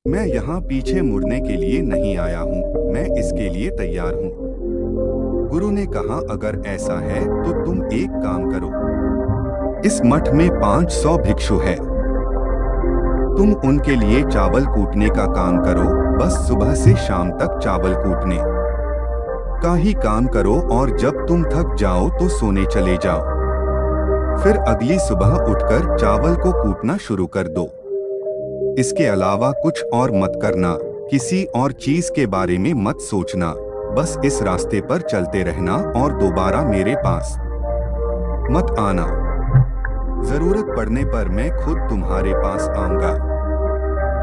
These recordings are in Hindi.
मैं यहाँ पीछे मुड़ने के लिए नहीं आया हूँ, मैं इसके लिए तैयार हूँ। गुरु ने कहा, अगर ऐसा है तो तुम एक काम करो। इस मठ में 500 भिक्षु है। तुम उनके लिए चावल कूटने का काम करो, बस सुबह से शाम तक चावल कूटने का ही काम करो और जब तुम थक जाओ तो सोने चले जाओ। फिर अगली सुबह उठकर चावल को कूटना शुरू कर दो। इसके अलावा कुछ और मत करना, किसी और चीज के बारे में मत सोचना, बस इस रास्ते पर चलते रहना और दोबारा मेरे पास मत आना। जरूरत पड़ने पर मैं खुद तुम्हारे पास आऊंगा।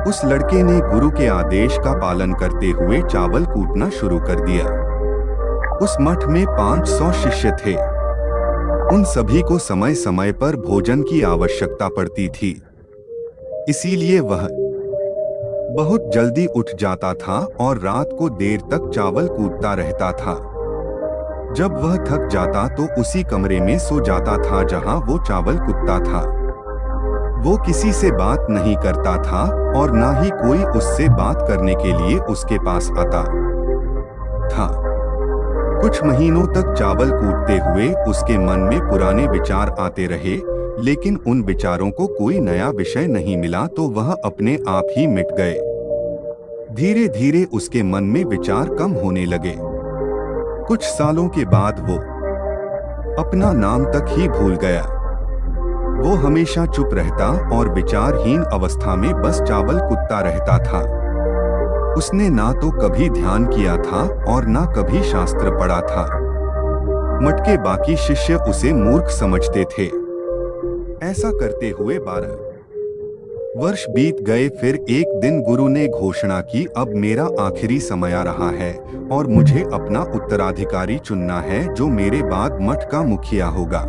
उस लड़के ने गुरु के आदेश का पालन करते हुए चावल कूटना शुरू कर दिया। उस मठ में 500 शिष्य थे। उन सभी को समय समय पर भोजन की आवश्यकता पड़ती थी, इसीलिए वह बहुत जल्दी उठ जाता था और रात को देर तक चावल कूटता रहता था। जब वह थक जाता तो उसी कमरे में सो जाता था जहां वो चावल कूटता था। वो किसी से बात नहीं करता था और ना ही कोई उससे बात करने के लिए उसके पास आता था। कुछ महीनों तक चावल कूटते हुए उसके मन में पुराने विचार आते रहे, लेकिन उन विचारों को कोई नया विषय नहीं मिला तो वह अपने आप ही मिट गए। धीरे धीरे उसके मन में विचार कम होने लगे। कुछ सालों के बाद वो अपना नाम तक ही भूल गया। वो हमेशा चुप रहता और विचारहीन अवस्था में बस चावल कूटता रहता था। उसने ना तो कभी ध्यान किया था और ना कभी शास्त्र पढ़ा था। मठ के बाकी शिष्य उसे मूर्ख समझते थे। ऐसा करते हुए 12 वर्ष बीत गए। फिर एक दिन गुरु ने घोषणा की, अब मेरा आखिरी समय आ रहा है और मुझे अपना उत्तराधिकारी चुनना है जो मेरे बाद मठ का मुखिया होगा।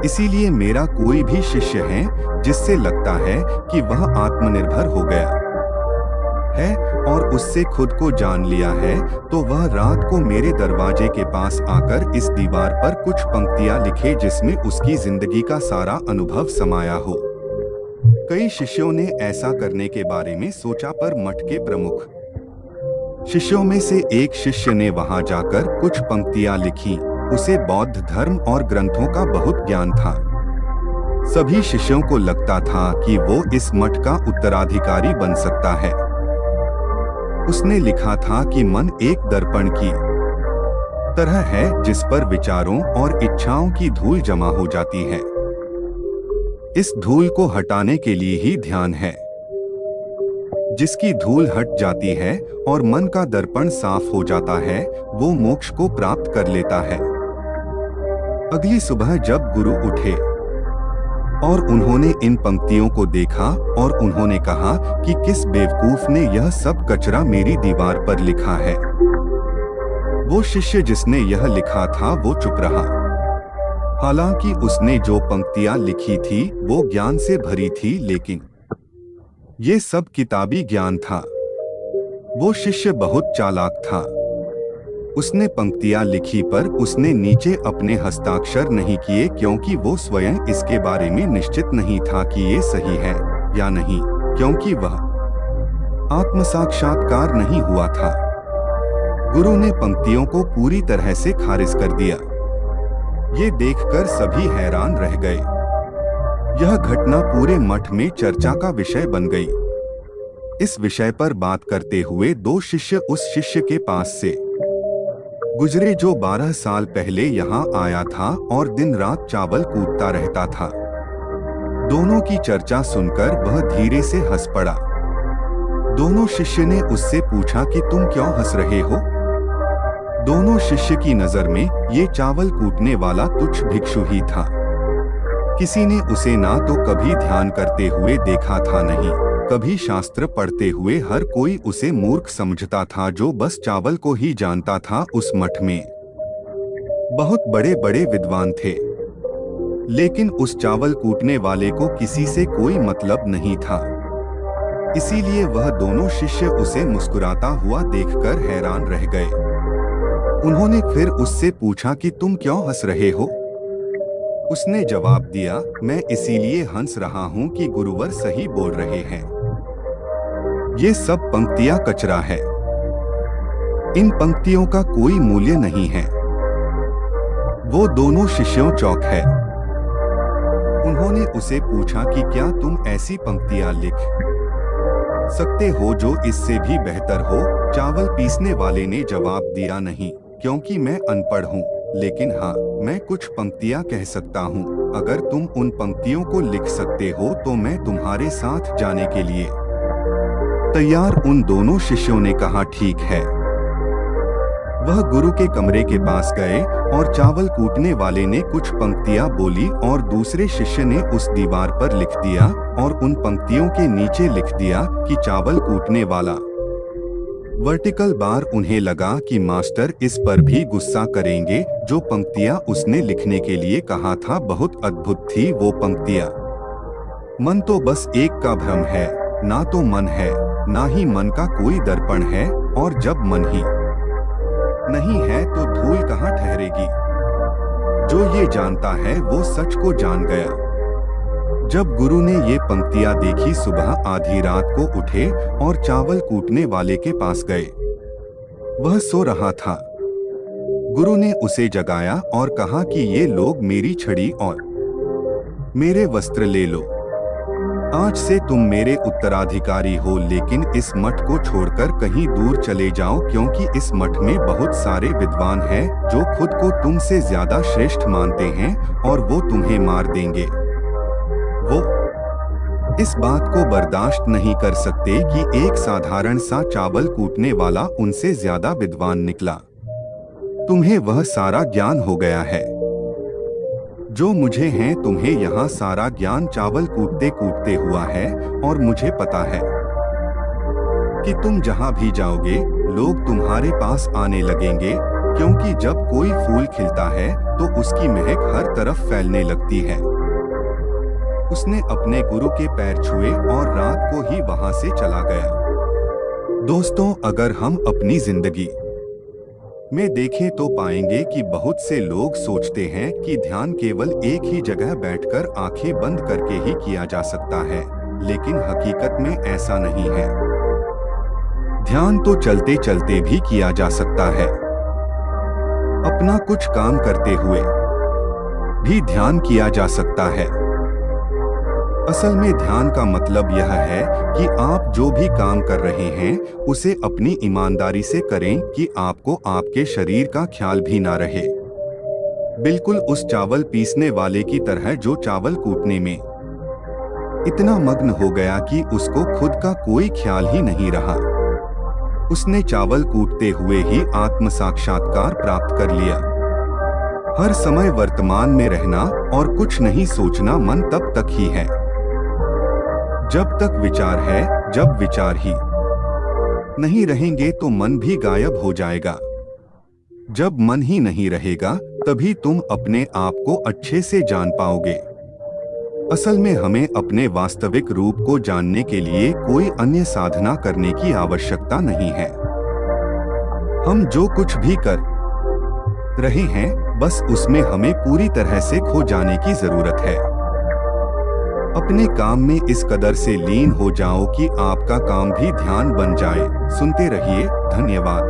इसीलिए मेरा कोई भी शिष्य है जिससे लगता है कि वह आत्मनिर्भर हो गया है और उससे खुद को जान लिया है, तो वह रात को मेरे दरवाजे के पास आकर इस दीवार पर कुछ पंक्तियां लिखे जिसमें उसकी जिंदगी का सारा अनुभव समाया हो। कई शिष्यों ने ऐसा करने के बारे में सोचा, पर मठ के प्रमुख शिष्यों में से एक शिष्य ने वहां जाकर कुछ पंक्तियां लिखी। उसे बौद्ध धर्म और ग्रंथों का बहुत ज्ञान था। सभी शिष्यों को लगता था कि वो इस मठ का उत्तराधिकारी बन सकता है। उसने लिखा था कि मन एक दर्पण की तरह है जिस पर विचारों और इच्छाओं की धूल जमा हो जाती है। इस धूल को हटाने के लिए ही ध्यान है। जिसकी धूल हट जाती है और मन का दर्पण साफ हो जाता है, वो मोक्ष को प्राप्त कर लेता है। अगली सुबह जब गुरु उठे और उन्होंने इन पंक्तियों को देखा और उन्होंने कहा कि किस बेवकूफ ने यह सब कचरा मेरी दीवार पर लिखा है। वो शिष्य जिसने यह लिखा था वो चुप रहा। हालांकि उसने जो पंक्तियां लिखी थी वो ज्ञान से भरी थी, लेकिन ये सब किताबी ज्ञान था। वो शिष्य बहुत चालाक था। उसने पंक्तियां लिखी पर उसने नीचे अपने हस्ताक्षर नहीं किए, क्योंकि वो स्वयं इसके बारे में निश्चित नहीं था कि ये सही है या नहीं, क्योंकि वह आत्म साक्षात्कार नहीं हुआ था। गुरु ने पंक्तियों को पूरी तरह से खारिज कर दिया। ये देखकर सभी हैरान रह गए। यह घटना पूरे मठ में चर्चा का विषय बन गई। इस विषय पर बात करते हुए 2 शिष्य उस शिष्य के पास से गुजरे जो 12 साल पहले यहाँ आया था और दिन रात चावल कूटता रहता था। दोनों की चर्चा सुनकर वह धीरे से हंस पड़ा। दोनों शिष्य ने उससे पूछा कि तुम क्यों हंस रहे हो? दोनों शिष्य की नजर में ये चावल कूटने वाला तुच्छ भिक्षु ही था। किसी ने उसे ना तो कभी ध्यान करते हुए देखा था, नहीं कभी शास्त्र पढ़ते हुए। हर कोई उसे मूर्ख समझता था जो बस चावल को ही जानता था। उस मठ में बहुत बड़े बड़े विद्वान थे, लेकिन उस चावल कूटने वाले को किसी से कोई मतलब नहीं था। इसीलिए वह दोनों शिष्य उसे मुस्कुराता हुआ देखकर हैरान रह गए। उन्होंने फिर उससे पूछा कि तुम क्यों हंस रहे हो? उसने जवाब दिया, मैं इसीलिए हंस रहा हूं कि गुरुवर सही बोल रहे हैं। ये सब पंक्तियां कचरा है। इन पंक्तियों का कोई मूल्य नहीं है। वो दोनों शिष्यों चौंक है। उन्होंने उसे पूछा कि क्या तुम ऐसी पंक्तियां लिख सकते हो जो इससे भी बेहतर हो? चावल पीसने वाले ने जवाब दिया, नहीं, क्योंकि मैं अनपढ़ हूँ, लेकिन हाँ, मैं कुछ पंक्तियां कह सकता हूँ। अगर तुम उन पंक्तियों को लिख सकते हो तो मैं तुम्हारे साथ जाने के लिए तैयार। उन दोनों शिष्यों ने कहा, ठीक है। वह गुरु के कमरे के पास गए और चावल कूटने वाले ने कुछ पंक्तियां बोली और दूसरे शिष्य ने उस दीवार पर लिख दिया और उन पंक्तियों के नीचे लिख दिया कि चावल कूटने वाला। Vertical bar. उन्हें लगा कि मास्टर इस पर भी गुस्सा करेंगे। जो पंक्तियां उसने लिखने के लिए कहा था बहुत अद्भुत थी वो पंक्तियां। मन तो बस एक का भ्रम है, ना तो मन है, ना ही मन का कोई दर्पण है, और जब मन ही नहीं है तो धूल कहाँ ठहरेगी। जो ये जानता है वो सच को जान गया। जब गुरु ने ये पंक्तियां देखी, सुबह आधी रात को उठे और चावल कूटने वाले के पास गए। वह सो रहा था। गुरु ने उसे जगाया और कहा कि ये लोग मेरी छड़ी और मेरे वस्त्र ले लो। आज से तुम मेरे उत्तराधिकारी हो, लेकिन इस मठ को छोड़कर कहीं दूर चले जाओ, क्योंकि इस मठ में बहुत सारे विद्वान हैं जो खुद को तुमसे ज्यादा श्रेष्ठ मानते हैं और वो तुम्हें मार देंगे। वो इस बात को बर्दाश्त नहीं कर सकते कि एक साधारण सा चावल कूटने वाला उनसे ज्यादा विद्वान निकला। तुम्हें वह सारा ज्ञान हो गया है जो मुझे है। तुम्हें यहाँ सारा ज्ञान चावल कूटते कूटते हुआ है, और मुझे पता है कि तुम जहाँ भी जाओगे लोग तुम्हारे पास आने लगेंगे, क्योंकि जब कोई फूल खिलता है तो उसकी महक हर तरफ फैलने लगती है। उसने अपने गुरु के पैर छुए और रात को ही वहां से चला गया। दोस्तों, अगर हम अपनी जिंदगी में देखें तो पाएंगे कि बहुत से लोग सोचते हैं कि ध्यान केवल एक ही जगह बैठकर आंखें बंद करके ही किया जा सकता है, लेकिन हकीकत में ऐसा नहीं है। ध्यान तो चलते चलते भी किया जा सकता है। अपना कुछ काम करते हुए भी ध्यान किया जा सकता है। असल में ध्यान का मतलब यह है कि आप जो भी काम कर रहे हैं उसे अपनी ईमानदारी से करें कि आपको आपके शरीर का ख्याल भी ना रहे। बिल्कुल उस चावल पीसने वाले की तरह जो चावल कूटने में इतना मग्न हो गया कि उसको खुद का कोई ख्याल ही नहीं रहा। उसने चावल कूटते हुए ही आत्म साक्षात्कार प्राप्त कर लिया। हर समय वर्तमान में रहना और कुछ नहीं सोचना मन तब तक ही है जब तक विचार है। जब विचार ही नहीं रहेंगे तो मन भी गायब हो जाएगा। जब मन ही नहीं रहेगा तभी तुम अपने आप को अच्छे से जान पाओगे। असल में हमें अपने वास्तविक रूप को जानने के लिए कोई अन्य साधना करने की आवश्यकता नहीं है। हम जो कुछ भी कर रहे हैं बस उसमें हमें पूरी तरह से खो जाने की जरूरत है। अपने काम में इस कदर से लीन हो जाओ कि आपका काम भी ध्यान बन जाए। सुनते रहिए। धन्यवाद।